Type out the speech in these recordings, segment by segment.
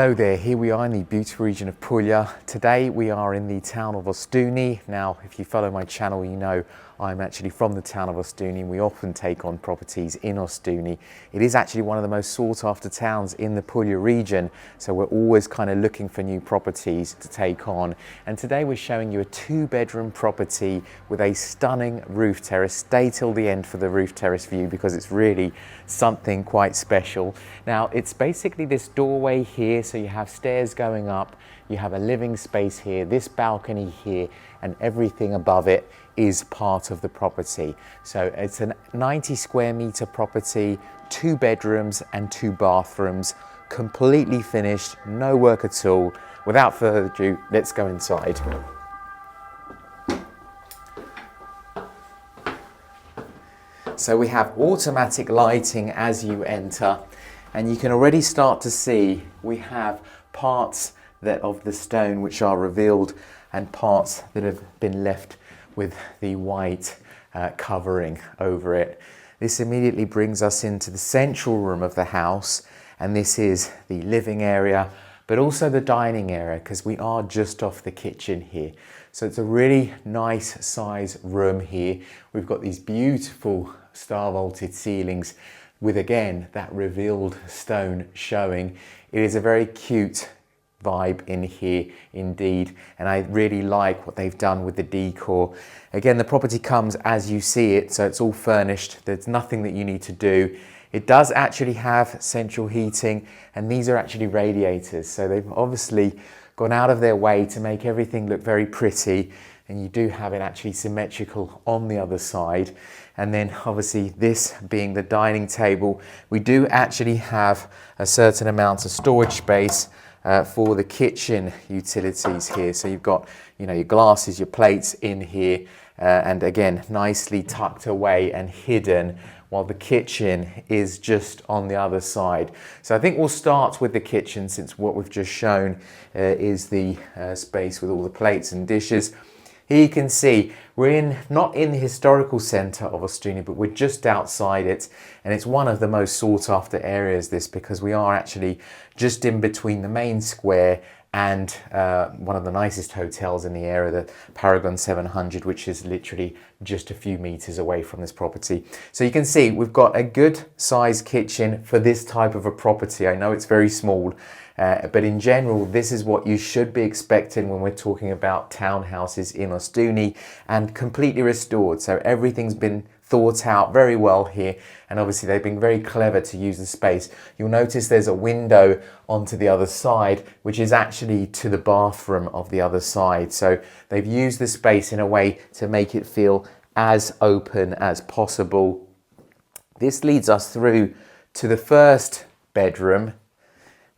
Hello there, here we are in the beautiful region of Puglia. Today we are in the town of Ostuni. Now, if you follow my channel, you know I'm actually from the town of Ostuni and we often take on properties in Ostuni. It is actually one of the most sought after towns in the Puglia region, so we're always kind of looking for new properties to take on. And today we're showing you a 2-bedroom property with a stunning roof terrace. Stay till the end for the roof terrace view because it's really something quite special. Now, it's basically this doorway here, so you have stairs going up, you have a living space here, this balcony here, and everything above it is part of the property. So it's a 90 square meter property, 2 bedrooms and 2 bathrooms, completely finished, no work at all. Without further ado, let's go inside. So we have automatic lighting as you enter, and you can already start to see we have parts of the stone which are revealed and parts that have been left with the white covering over it. This immediately brings us into the central room of the house, and this is the living area, but also the dining area because we are just off the kitchen here. So it's a really nice size room here. We've got these beautiful star vaulted ceilings with, again, that revealed stone showing. It is a very cute vibe in here indeed, and I really like what they've done with the decor. Again, the property comes as you see it, so it's all furnished. There's nothing that you need to do. It does actually have central heating, and these are actually radiators, so they've obviously gone out of their way to make everything look very pretty, and you do have it actually symmetrical on the other side. And then obviously this being the dining table, we do actually have a certain amount of storage space for the kitchen utilities here. So you've got, you know, your glasses, your plates in here, and again, nicely tucked away and hidden, while the kitchen is just on the other side. So I think we'll start with the kitchen, since what we've just shown is the space with all the plates and dishes. Here you can see we're not in the historical centre of Ostuni, but we're just outside it, and it's one of the most sought after areas, this, because we are actually just in between the main square and one of the nicest hotels in the area, the Paragon 700, which is literally just a few meters away from this property. So you can see we've got a good sized kitchen for this type of a property. I know it's very small, but in general, this is what you should be expecting when we're talking about townhouses in Ostuni and completely restored. So everything's been thought out very well here, and obviously they've been very clever to use the space. You'll notice there's a window onto the other side, which is actually to the bathroom of the other side. So they've used the space in a way to make it feel as open as possible. This leads us through to the first bedroom.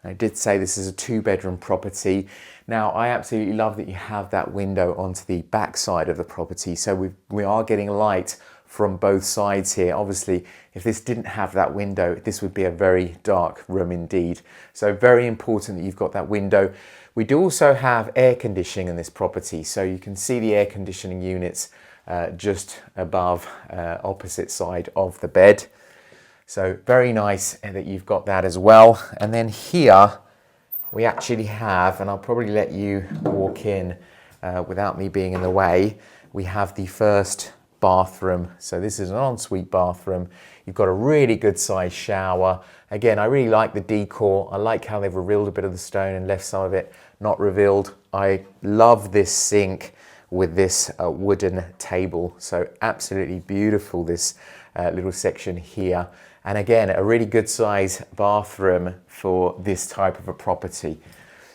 I did say this is a 2-bedroom property. Now, I absolutely love that you have that window onto the back side of the property. So we are getting light from both sides here. Obviously, if this didn't have that window, this would be a very dark room indeed. So very important that you've got that window. We do also have air conditioning in this property. So you can see the air conditioning units just above, opposite side of the bed. So very nice that you've got that as well. And then here we actually have, and I'll probably let you walk in without me being in the way, we have the first bathroom. So this is an ensuite bathroom. You've got a really good sized shower. Again, I really like the decor. I like how they've revealed a bit of the stone and left some of it not revealed. I love this sink with this wooden table. So absolutely beautiful, this little section here. And again, a really good size bathroom for this type of a property.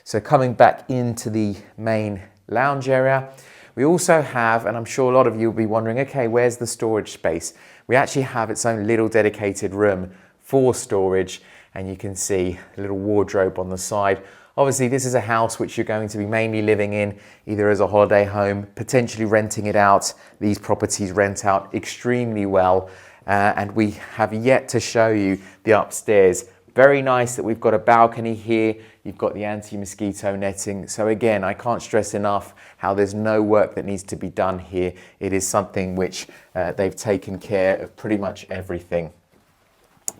So coming back into the main lounge area, we also have, and I'm sure a lot of you will be wondering, okay, where's the storage space? We actually have its own little dedicated room for storage, and you can see a little wardrobe on the side. Obviously, this is a house which you're going to be mainly living in, either as a holiday home, potentially renting it out. These properties rent out extremely well. And we have yet to show you the upstairs. Very nice that we've got a balcony here. You've got the anti-mosquito netting. So again, I can't stress enough how there's no work that needs to be done here. It is something which they've taken care of pretty much everything.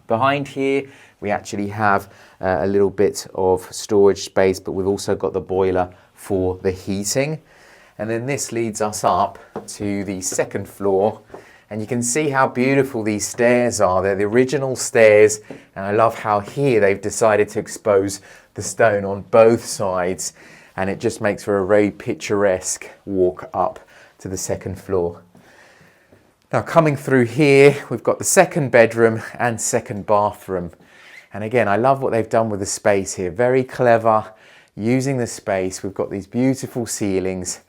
Behind here, we actually have a little bit of storage space, but we've also got the boiler for the heating. And then this leads us up to the second floor. And you can see how beautiful these stairs are. They're the original stairs. And I love how here they've decided to expose the stone on both sides. And it just makes for a very picturesque walk up to the second floor. Now coming through here, we've got the second bedroom and second bathroom. And again, I love what they've done with the space here. Very clever, using the space. We've got these beautiful ceilings.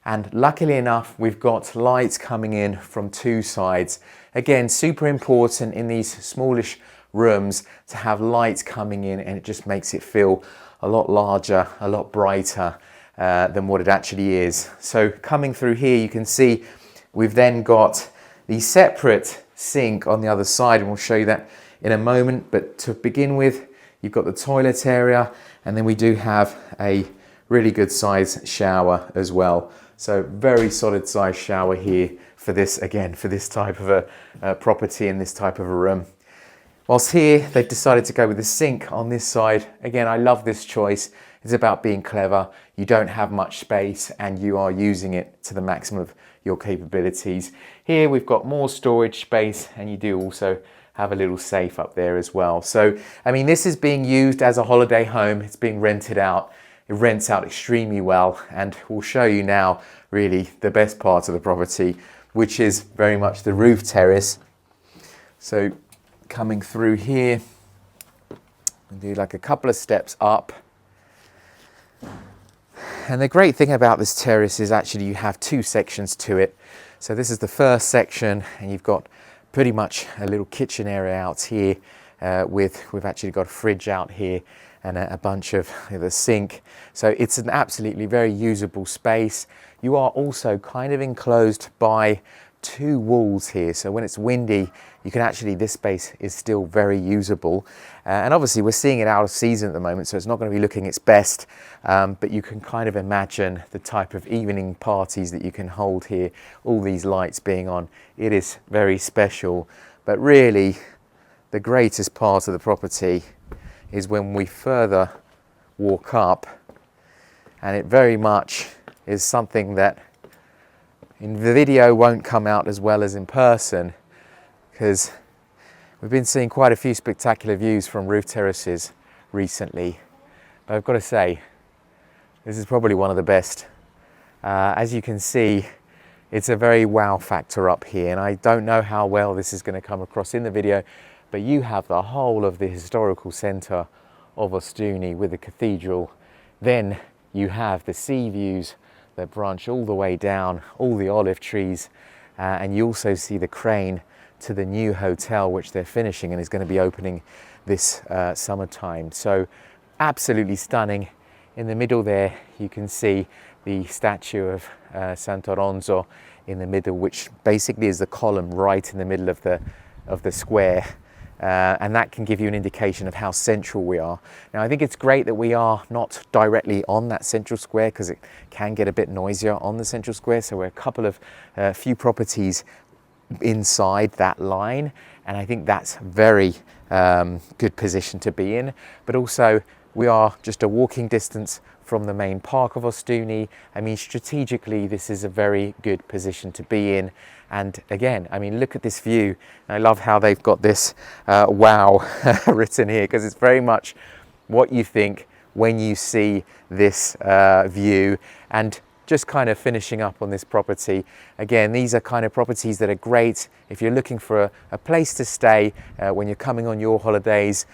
And luckily enough, we've got lights coming in from two sides. Again, super important in these smallish rooms to have lights coming in, and it just makes it feel a lot larger, a lot brighter than what it actually is. So coming through here, you can see we've then got the separate sink on the other side, and we'll show you that in a moment. But to begin with, you've got the toilet area, and then we do have a really good size shower as well. So very solid size shower here for this, again, for this type of a property in this type of a room. Whilst here, they've decided to go with the sink on this side. Again, I love this choice. It's about being clever. You don't have much space and you are using it to the maximum of your capabilities. Here we've got more storage space, and you do also have a little safe up there as well. So, I mean, this is being used as a holiday home. It's being rented out. It rents out extremely well, and we'll show you now really the best part of the property, which is very much the roof terrace. So coming through here, and do like a couple of steps up. And the great thing about this terrace is actually you have two sections to it. So this is the first section, and you've got pretty much a little kitchen area out here we've actually got a fridge out here and a bunch of the sink. So it's an absolutely very usable space. You are also kind of enclosed by two walls here. So when it's windy, you can actually, this space is still very usable. And obviously we're seeing it out of season at the moment, so it's not going to be looking its best. But you can kind of imagine the type of evening parties that you can hold here, all these lights being on. It is very special. But really, the greatest part of the property is when we further walk up, and it very much is something that in the video won't come out as well as in person, because we've been seeing quite a few spectacular views from roof terraces recently. But I've got to say, this is probably one of the best. As you can see, it's a very wow factor up here, and I don't know how well this is going to come across in the video, but you have the whole of the historical centre of Ostuni with the cathedral. Then you have the sea views that branch all the way down, all the olive trees, and you also see the crane to the new hotel which they're finishing and is going to be opening this summertime. So absolutely stunning. In the middle there you can see the statue of Sant'Oronzo in the middle, which basically is the column right in the middle of the square. And that can give you an indication of how central we are. Now, I think it's great that we are not directly on that central square, because it can get a bit noisier on the central square. So we're a couple of few properties inside that line, and I think that's very good position to be in. But also, we are just a walking distance from the main park of Ostuni. I mean, strategically, this is a very good position to be in. And again, I mean, look at this view. I love how they've got this wow written here, because it's very much what you think when you see this view. And just kind of finishing up on this property, again, these are kind of properties that are great if you're looking for a place to stay when you're coming on your holidays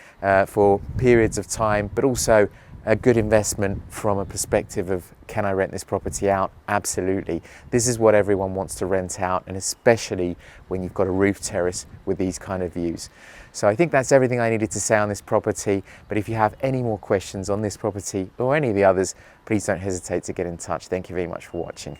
for periods of time, but also a good investment from a perspective of, can I rent this property out? Absolutely. This is what everyone wants to rent out, and especially when you've got a roof terrace with these kind of views. So I think that's everything I needed to say on this property. But if you have any more questions on this property or any of the others, please don't hesitate to get in touch. Thank you very much for watching.